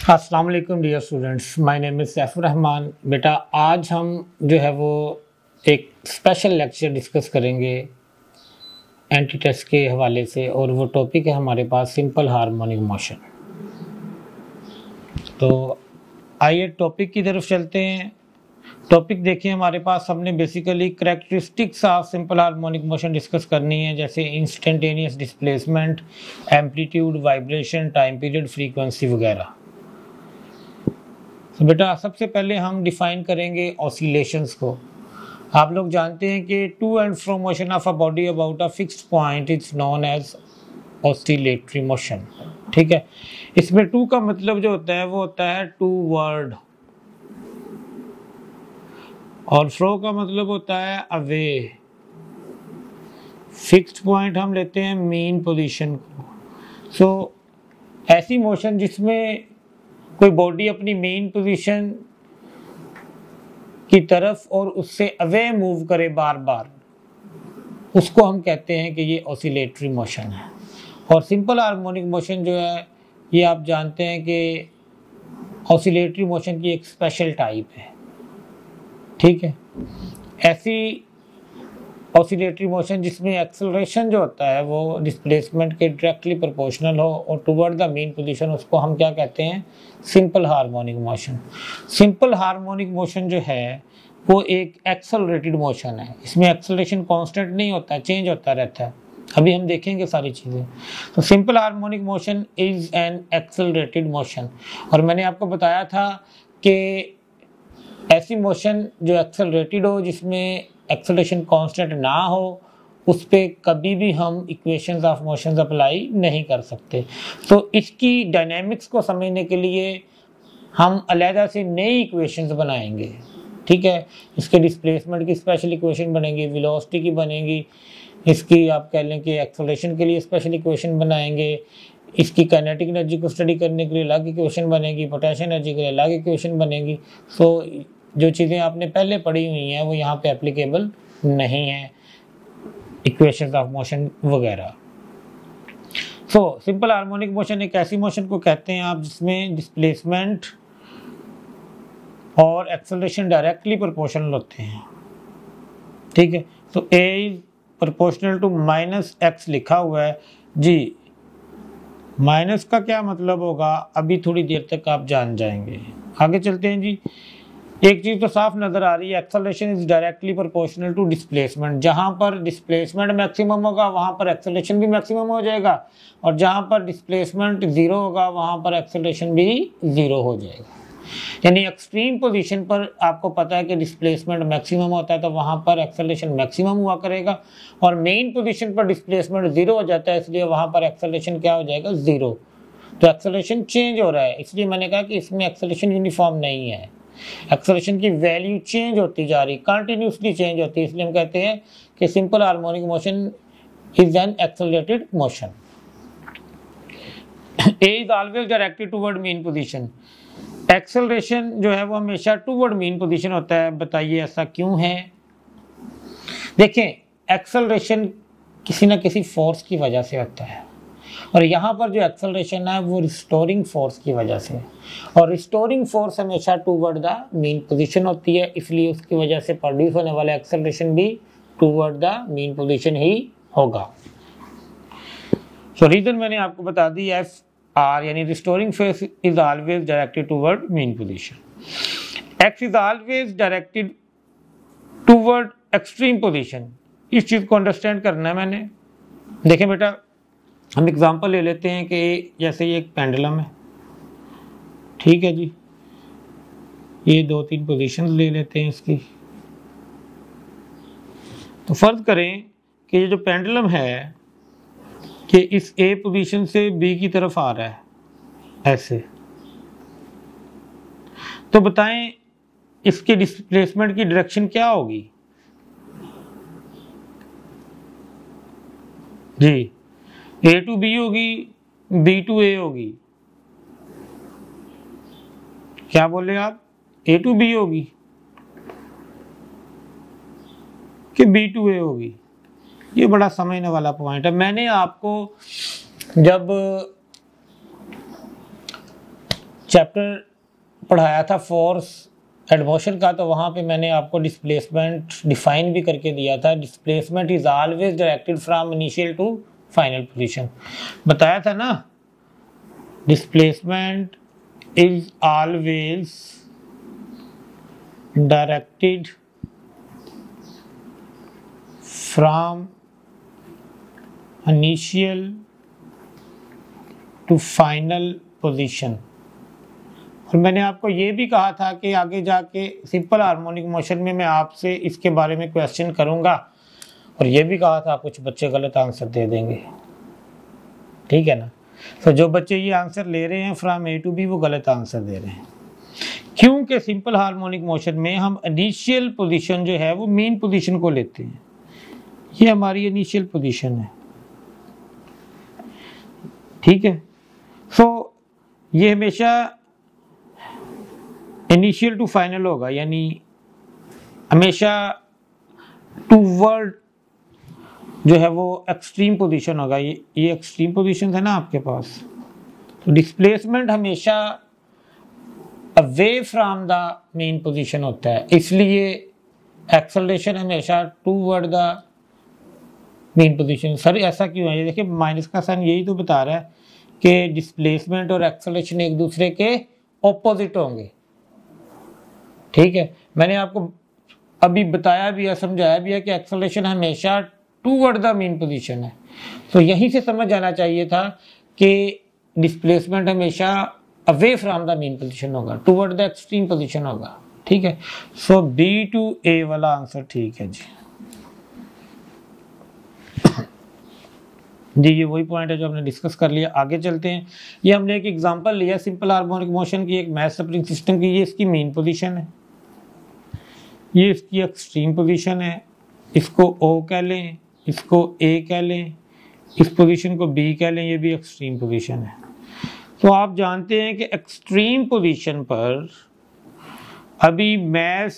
अस्सलाम वालेकुम dear students, my name is Saifur Rahman. बेटा आज हम जो है वो एक स्पेशल लेक्चर डिस्कस करेंगे एंटी टेस्ट के हवाले से, और वो टॉपिक है हमारे पास सिंपल हार्मोनिक मोशन। तो आइए टॉपिक की तरफ चलते हैं। टॉपिक देखिए, हमारे पास हमने basically characteristics of simple harmonic motion discuss करनी है, जैसे instantaneous displacement, amplitude, vibration, time period, frequency वगैरह। तो बेटा सबसे पहले हम डिफाइन करेंगे ऑसिलेशंस को। आप लोग जानते हैं कि to and fro motion of a body about a fixed point is known as oscillatory motion. ठीक है, इसमें टू का मतलब जो होता है वो होता है टू वर्ड, और फ्रो का मतलब होता है अवे। फिक्स्ड पॉइंट हम लेते हैं मेन पोजीशन को। सो ऐसी मोशन जिसमें कोई बॉडी अपनी मेन पोजीशन की तरफ और उससे अवे मूव करे बार बार, उसको हम कहते हैं कि ये ऑसिलेटरी मोशन है। और सिंपल हार्मोनिक मोशन जो है ये आप जानते हैं कि ऑसिलेटरी मोशन की एक स्पेशल टाइप है। ठीक है, ऐसी ऑसिलेटरी मोशन जिसमें एक्सेलरेशन जो होता है वो डिस्प्लेसमेंट के डायरेक्टली प्रोपोर्शनल हो और टुवर्ड द मेन पोजीशन, उसको हम क्या कहते हैं? Simple harmonic motion. Simple harmonic motion जो है वो एक एक्सेलरेटेड मोशन है। इसमें एक्सेलरेशन कांस्टेंट नहीं होता, चेंज होता रहता है। अभी हम देखेंगे सारी चीज़ें। तो simple harmonic motion is an accelerated motion. और मैंने आपको बताया था कि ऐसी मोशन जो एक्सेलरेटेड हो, जिसमें एक्सेलरेशन कांस्टेंट ना हो, उस पर कभी भी हम इक्वेशंस ऑफ मोशंस अप्लाई नहीं कर सकते। तो इसकी डायनेमिक्स को समझने के लिए हम अलहदा से नई इक्वेशंस बनाएंगे। ठीक है, इसके डिस्प्लेसमेंट की स्पेशल इक्वेशन बनेगी, वेलोसिटी की बनेगी, इसकी आप कह लें कि एक्सेलरेशन के लिए स्पेशल इक्वेशन बनाएंगे, इसकी काइनेटिक एनर्जी को स्टडी करने के लिए अलग इक्वेशन बनेगी, पोटेंशियल एनर्जी के लिए अलग इक्वेशन बनेगी। सो जो चीज़ें आपने पहले पढ़ी हुई हैं वो यहाँ पे एप्लीकेबल नहीं है, इक्वेशंस ऑफ मोशन वगैरह। सो सिंपल हार्मोनिक मोशन एक ऐसी मोशन को कहते हैं आप जिसमें डिस्प्लेसमेंट और एक्सेलरेशन डायरेक्टली प्रोपोर्शनल होते हैं। ठीक है, तो a is proportional to minus x लिखा हुआ है जी। माइनस का क्या मतलब होगा अभी थोड़ी देर तक आप जान जाएंगे। आगे चलते हैं जी। एक चीज तो साफ नजर आ रही है, acceleration is directly proportional to displacement. जहां पर डिस्प्लेसमेंट मैक्सिमम होगा वहां पर एक्सेलरेशन भी मैक्सिमम हो जाएगा, और जहां पर डिस्प्लेसमेंट जीरो होगा वहां पर एक्सेलरेशन भी जीरो हो जाएगा। यानी एक्सट्रीम पोजीशन पर आपको पता है कि डिस्प्लेसमेंट मैक्सिमम होता है तो वहां पर एक्सेलरेशन मैक्सिमम हुआ करेगा, और मेन पोजीशन पर डिस्प्लेसमेंट जीरो हो जाता है, इसलिए वहां पर एक्सेलरेशन क्या हो जाएगा? जीरो। तो एक्सेलरेशन चेंज हो रहा है, इसलिए मैंने कहा कि इसमें एक्सेलरेशन यूनिफॉर्म नहीं है, एक्सेलरेशन की वैल्यू चेंज होती जा रही, कंटिन्यूसली चेंज होती है। इसलिए हम कहते हैं कि simple harmonic motion is an accelerated motion. A is always directed toward mean position. Acceleration जो है वो हमेशा टुवर्ड मीन पोजीशन होता है। बताइए ऐसा क्यों है? देखें, एक्सेलरेशन किसी ना किसी फोर्स की वजह से होता है, और यहाँ पर जो एक्सेलरेशन है वो रिस्टोरिंग फोर्स की वजह से, और रिस्टोरिंग फोर्स हमेशा टुवर्ड द मीन पोजीशन होती है, इसलिए उसकी वजह से प्रोड्यूस होने वाला एक्सेलरेशन भी टुवर्ड द मीन पोजीशन ही होगा। सो रीजन मैंने आपको बता दी, एफ आर यानी restoring force is always directed toward mean position. X is always directed toward extreme position. इस चीज को अंडरस्टैंड करना है मैंने। देखें बेटा, हम एग्जांपल ले लेते हैं कि जैसे ये एक पेंडुलम है। ठीक है जी, ये दो तीन पोजीशन ले लेते हैं इसकी। तो फर्ज करें कि ये जो पेंडुलम है कि इस ए पोजीशन से बी की तरफ आ रहा है ऐसे, तो बताएं इसके डिस्प्लेसमेंट की डायरेक्शन क्या होगी जी? ए टू बी होगी, बी टू ए होगी। क्या बोले आप? ए टू बी होगी कि बी टू ए होगी? ये बड़ा समझने वाला पॉइंट है। मैंने आपको जब चैप्टर पढ़ाया था फोर्स एंड मोशन का, तो वहाँ पे मैंने आपको डिस्प्लेसमेंट डिफाइन भी करके दिया था। Displacement is always directed from initial to final position, बताया था ना। Displacement is always directed from initial to final position. और मैंने आपको ये भी कहा था कि आगे जाके सिंपल हार्मोनिक मोशन में मैं आपसे इसके बारे में क्वेश्चन करूंगा, और ये भी कहा था कुछ बच्चे गलत आंसर दे देंगे, ठीक है ना। तो जो बच्चे ये आंसर ले रहे हैं फ्रॉम ए टू बी, वो गलत आंसर दे रहे हैं, क्योंकि सिंपल हार्मोनिक मोशन में हम इनिशियल पोजीशन जो है वो मेन पोजीशन को लेते हैं। ये हमारी इनिशियल पोजीशन है, ठीक है। सो ये हमेशा इनिशियल टू फाइनल होगा, यानी हमेशा टूवर्ड जो है वो एक्सट्रीम पोजीशन होगा। ये एक्सट्रीम पोजीशन है ना आपके पास, तो डिस्प्लेसमेंट हमेशा away from the main position होता है, इसलिए एक्सेलरेशन हमेशा toward the main position. Sir ऐसा क्यों है? ये देखिए माइनस का साइन यही तो बता रहा है कि डिस्प्लेसमेंट और एक्सेलरेशन एक दूसरे के ऑपोजिट होंगे, ठीक है। मैंने आपको अभी बताया भी है, समझाया भी है कि एक्सेलरेशन हमेशा टूवर्ड द मेन पोजीशन है। तो यहीं से समझ जाना चाहिए था कि डिस्प्लेसमेंट हमेशा away from the main position होगा, टूवर्ड द एक्सट्रीम पोजीशन होगा, ठीक है। सो बी टू ए वाला आंसर ठीक है जी। जी ये वही पॉइंट है जो हमने डिस्कस कर लिया। आगे चलते हैं। ये हमने एक एग्जांपल लिया सिंपल हार्मोनिक मोशन की, एक मैथ स्प्रिंग सिस्टम की। ये इसकी मेन पोजीशन है, ये इसकी एक्सट्रीम पोजीशन है, इसको O कह लें, इसको A कह लें, इस पोजीशन को B कह लें, ये भी एक्सट्रीम पोजीशन है। तो आप जानते हैं कि एक्सट्रीम पोजीशन पर अभी मैथ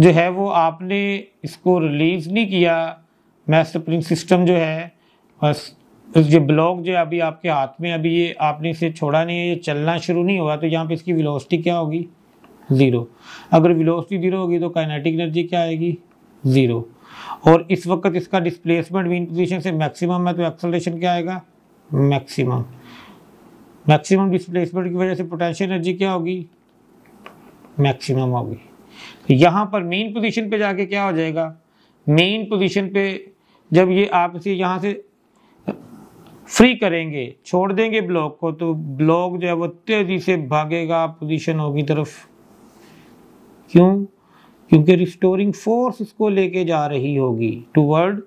जो है वो आपने इसको रिलीज नहीं किया। मैथ स्प्रिंग सिस्टम जो है, बस जो ब्लॉक जो अभी आपके हाथ में, अभी ये आपने इसे छोड़ा नहीं है, ये चलना शुरू नहीं हुआ, तो यहाँ पे इसकी वेलोसिटी क्या होगी? जीरो। अगर वेलोसिटी जीरो होगी तो काइनेटिक एनर्जी क्या आएगी? जीरो। और इस वक्त इसका डिस्प्लेसमेंट मेन पोजीशन से मैक्सिमम है, तो एक्सेलरेशन क्या आएगा? मैक्सिमम। मैक्सिमम डिस्प्लेसमेंट की वजह से पोटेंशियल एनर्जी क्या होगी? मैक्सिमम होगी। तो यहाँ पर मेन पोजीशन पे जाके क्या हो जाएगा? मेन पोजीशन पे जब ये आप इसे यहाँ से फ्री करेंगे, छोड़ देंगे ब्लॉक को, तो ब्लॉक जो है वो तेजी से भागेगा पोजीशन O की तरफ। क्यों? क्योंकि रिस्टोरिंग फोर्स इसको लेके जा रही होगी टुवर्ड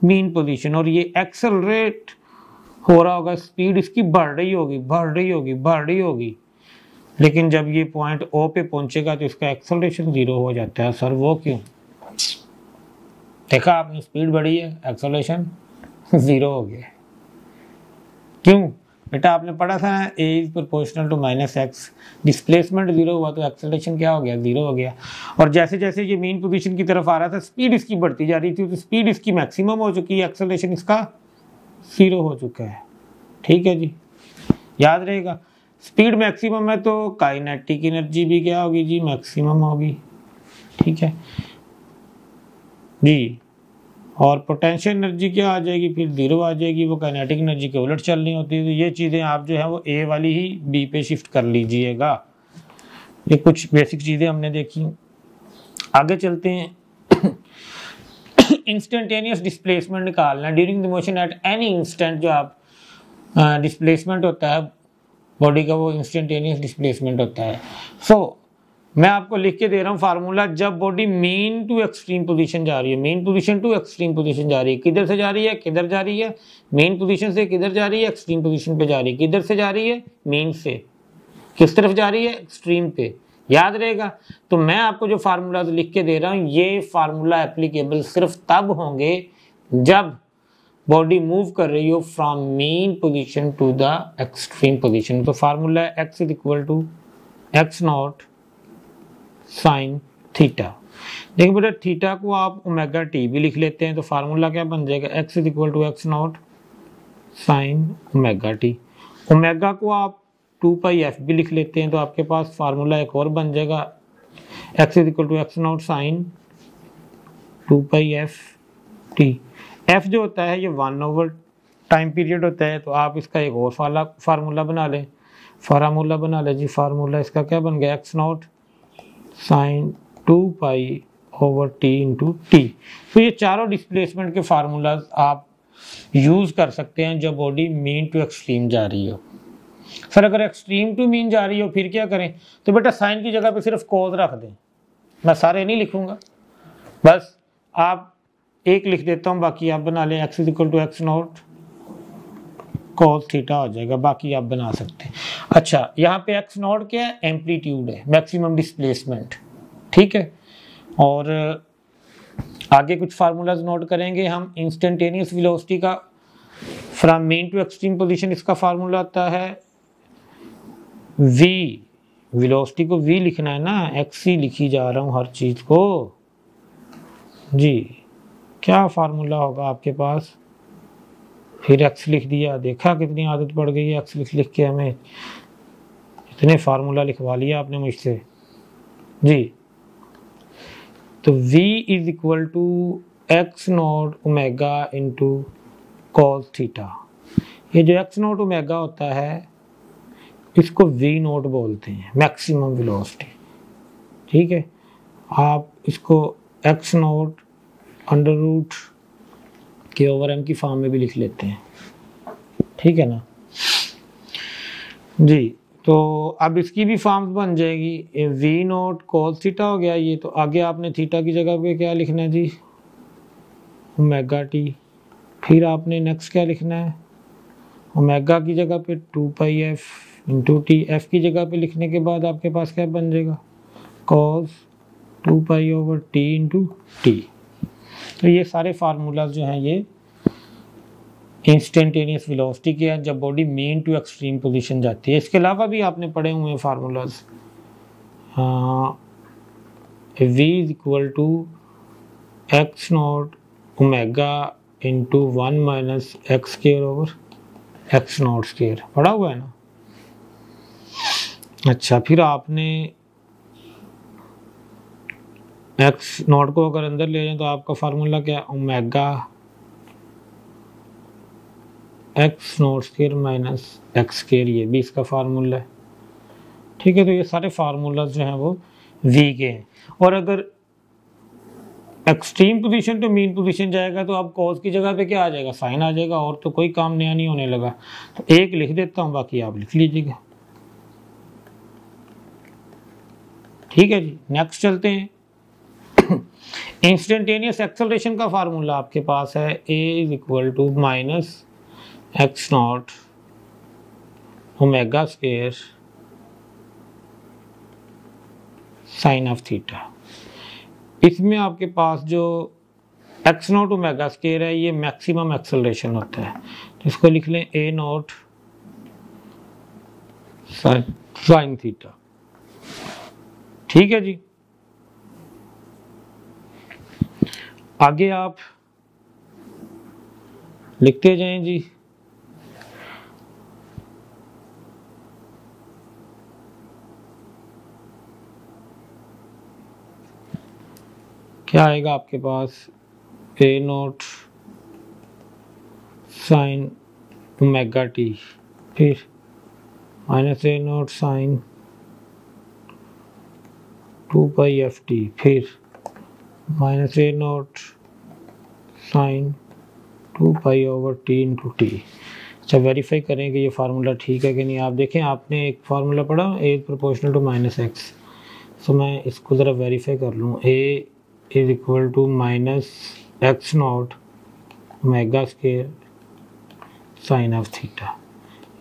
मेन पोजीशन, और ये एक्सेलरेट हो रहा होगा, स्पीड इसकी बढ़ रही होगी, बढ़ रही होगी, बढ़ रही होगी। लेकिन जब ये पॉइंट O पे पहुंचेगा तो इसका एक्सेलरेशन जीरो हो जाता है। सर वो क्यों? देखा आपने, स्पीड बढ़ी है, एक्सेलरेशन जीरो हो गया। क्यों बेटा? आपने पढ़ा था ना, A is proportional to minus x. Displacement zero हुआ तो एक्सेलरेशन क्या हो गया? जीरो हो गया। और जैसे जैसे ये मेन पोजीशन की तरफ आ रहा था, स्पीड इसकी बढ़ती जा रही थी, तो स्पीड इसकी मैक्सिमम हो चुकी है, एक्सेलरेशन इसका जीरो हो चुका है। ठीक है जी, याद रहेगा। स्पीड मैक्सिमम है तो काइनेटिक एनर्जी भी क्या होगी जी? मैक्सिमम होगी। ठीक है जी। और पोटेंशियल एनर्जी क्या आ जाएगी? फिर जीरो आ जाएगी, वो काइनेटिक एनर्जी के उलट चलनी होती है। तो ये चीज़ें आप जो है वो A वाली ही B पे शिफ्ट कर लीजिएगा। ये कुछ बेसिक चीज़ें हमने देखी। आगे चलते हैं। इंस्टेंटेनियस डिस्प्लेसमेंट निकालना during the motion at any instant. जो आप डिस्प्लेसमेंट होता है बॉडी का, वो इंस्टेंटेनियस डिस्प्लेसमेंट होता है। सो मैं आपको लिख के दे रहा हूँ फार्मूला। जब body mean to extreme position जा रही है, mean position to extreme position जा रही है, किधर से जा रही है? किधर जा रही है? मेन पोजीशन से किधर जा रही है? एक्सट्रीम पोजीशन पे जा रही है। किधर से जा रही है? मेन से। किस तरफ जा रही है? एक्सट्रीम पे। याद रहेगा। तो मैं आपको जो फार्मूला लिख के दे रहा हूँ, ये फार्मूला एप्लीकेबल सिर्फ तब होंगे जब बॉडी मूव कर रही हो from mean position to the extreme position. तो formula x is equal to x not sine theta. देखिए बेटा, थीटा को आप ओमेगा टी भी लिख लेते हैं, तो फार्मूला क्या बन जाएगा? x is equal to x not sine omega t. Omega को आप 2πf भी लिख लेते हैं तो आपके पास फार्मूला एक और बन जाएगा, x is equal to x not sine 2πf t। f जो होता है ये 1 टाइम पीरियड होता है, तो आप इसका एक और फार्मूला बना लें, जी। फार्मूला इसका क्या बन गया, x not sine 2π/t into t. तो ये चारों डिस्प्लेसमेंट के फार्मूलाज आप यूज कर सकते हैं जब बॉडी मीन टू एक्सट्रीम जा रही हो। सर अगर एक्सट्रीम टू मीन जा रही हो फिर क्या करें, तो बेटा साइन की जगह पे सिर्फ कॉज रख दें, मैं सारे नहीं लिखूंगा, बस आप एक लिख देता हूं, बाकी आप बना लें। एक्स is equal to x not cos theta हो जाएगा, बाकी आप बना सकते हैं। अच्छा, यहाँ पे एक्स नॉट क्या है, एम्पलीट्यूड है, मैक्सिमम डिस्प्लेसमेंट, ठीक है। और आगे कुछ फार्मूलाज नोट करेंगे हम। इंस्टेंटेनियस वेलोसिटी का from mean to extreme position, इसका फार्मूला आता है v, वेलोसिटी को v लिखना है ना, एक्स ही लिखी जा रहा हूं हर चीज को जी। क्या फार्मूला होगा आपके पास, फिर एक्स लिख दिया, देखा कितनी आदत पड़ गई है एक्स लिख के, हमें इतने फार्मूला लिखवा लिया आपने मुझसे जी। तो v is equal to x not omega into cos theta. ये जो एक्स नॉट ओमेगा होता है इसको v नॉट बोलते हैं, मैक्सिमम वेलोसिटी, ठीक है। आप इसको एक्स नॉट अंडर रूट के ओवर एम की फॉर्म में भी लिख लेते हैं, ठीक है ना जी। तो अब इसकी भी फॉर्म्स बन जाएगी, वी नॉट कॉस थीटा हो गया ये, तो आगे आपने थीटा की जगह पे क्या लिखना है जी, ओमेगा टी। फिर आपने नेक्स्ट क्या लिखना है, ओमेगा की जगह पे 2πf इंटू टी। एफ की जगह पे लिखने के बाद आपके पास क्या बन जाएगा, कॉस 2π/t इंटू टी। तो ये सारे फार्मूलाज जो हैं ये इंस्टेंटेनियस वेलोसिटी के हैं जब body mean to extreme position जाती है। इसके अलावा भी आपने पढ़े हुए हैं formulas, v is equal to x not omega into 1 minus x square over x not square, पढ़ा हुआ है ना। अच्छा, फिर आपने एक्स नॉट को अगर अंदर ले जाए तो आपका फार्मूला क्या है, omega x not square minus x square, ये भी इसका फार्मूला है, ठीक है। तो ये सारे फार्मूलाज जो हैं वो v के हैं। और अगर extreme position to mean position जाएगा तो अब कॉस की जगह पे क्या आ जाएगा, साइन आ जाएगा, और तो कोई काम नया नहीं होने लगा। तो एक लिख देता हूं, बाकी आप लिख लीजिएगा, ठीक है जी। नेक्स्ट चलते हैं। इंस्टेंटेनियस एक्सेलरेशन का फार्मूला आपके पास है, a is equal to minus x not omega square sine of theta. इसमें आपके पास जो एक्स नॉट ओमेगा स्क्वायर है ये मैक्सिमम एक्सेलरेशन होता है, तो इसको लिख लें a नॉट साइन थीटा, ठीक है जी। आगे आप लिखते जाएं जी। क्या आएगा आपके पास, a not sine omega t, फिर minus a not sine 2π/t, फिर minus a not sine 2π/t into t. अच्छा, वेरीफाई करें कि ये फार्मूला ठीक है कि नहीं। आप देखें, आपने एक फार्मूला पढ़ा a proportional to minus x, तो मैं इसको ज़रा वेरीफाई कर लूँ। a is equal to minus x not omega square sine of theta.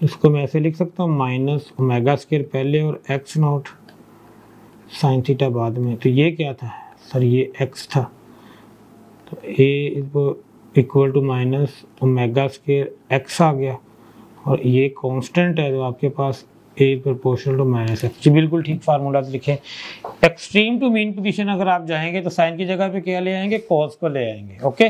इसको मैं ऐसे लिख सकता हूँ, माइनस ओमेगा स्क्वायर पहले और एक्स नॉट साइन थीटा बाद में। तो ये क्या था सर, ये x था, तो a equal to minus omega square x आ गया, और ये कांस्टेंट है तो आपके पास a proportional to minus x. जी बिल्कुल ठीक फार्मूला लिखें। एक्सट्रीम टू मीन पोजीशन अगर आप जाएंगे तो साइन की जगह पे क्या ले आएंगे, कॉस को ले आएंगे, ओके।